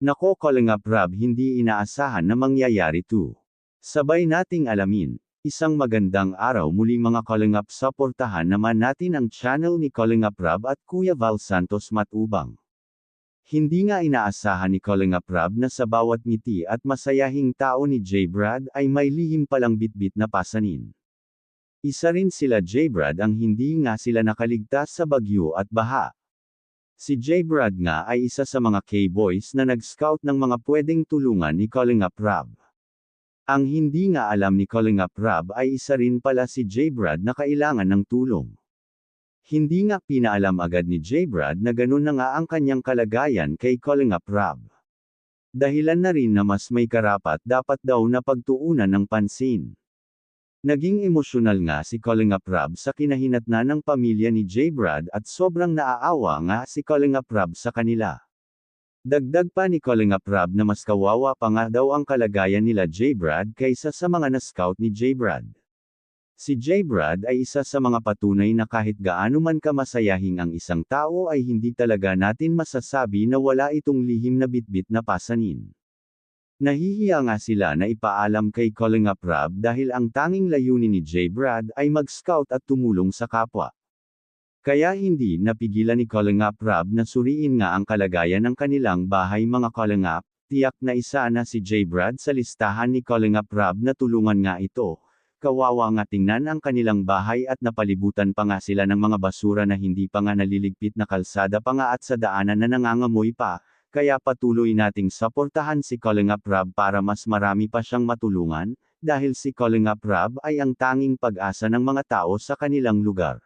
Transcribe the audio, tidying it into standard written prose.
Nako Kalingap Rab, hindi inaasahan na mangyayari to. Sabay nating alamin. Isang magandang araw muli mga Kalingap, suportahan naman natin ang channel ni Kalingap Rab at Kuya Val Santos Matubang. Hindi nga inaasahan ni Kalingap Rab na sa bawat ngiti at masayahing tao ni J Brad ay may lihim palang bitbit na pasanin. Isa rin sila J Brad ang hindi nga sila nakaligtas sa bagyo at baha. Si J Brad nga ay isa sa mga K-boys na nag-scout ng mga pwedeng tulungan ni Kalingap Rab. Ang hindi nga alam ni Kalingap Rab ay isa rin pala si J Brad na kailangan ng tulong. Hindi nga pinaalam agad ni J Brad na ganun na nga ang kanyang kalagayan kay Kalingap Rab. Dahilan na rin na mas may karapat dapat daw na pagtuunan ng pansin. Naging emosyonal nga si Kalingap Rab sa kinahinatnan ng pamilya ni J Brad at sobrang naaawa nga si Kalingap Rab sa kanila. Dagdag pa ni Kalingap Rab na mas kawawa pa nga daw ang kalagayan nila J Brad kaysa sa mga na-scout ni J Brad. Si J Brad ay isa sa mga patunay na kahit gaano man kamasayahing ang isang tao ay hindi talaga natin masasabi na wala itong lihim na bitbit na pasanin. Nahihiya nga sila na ipaalam kay Kalingap Rab dahil ang tanging layunin ni J Brad ay mag-scout at tumulong sa kapwa. Kaya hindi napigilan ni Kalingap Rab na suriin nga ang kalagayan ng kanilang bahay mga Kalingap, tiyak na isa na si J Brad sa listahan ni Kalingap Rab na tulungan nga ito. Kawawa nga tingnan ang kanilang bahay at napalibutan pa nga sila ng mga basura na hindi pa nga naliligpit na kalsada pa nga at sa daanan na nangangamoy pa. Kaya patuloy nating suportahan si Kalingap Rab para mas marami pa siyang matulungan, dahil si Kalingap Rab ay ang tanging pag-asa ng mga tao sa kanilang lugar.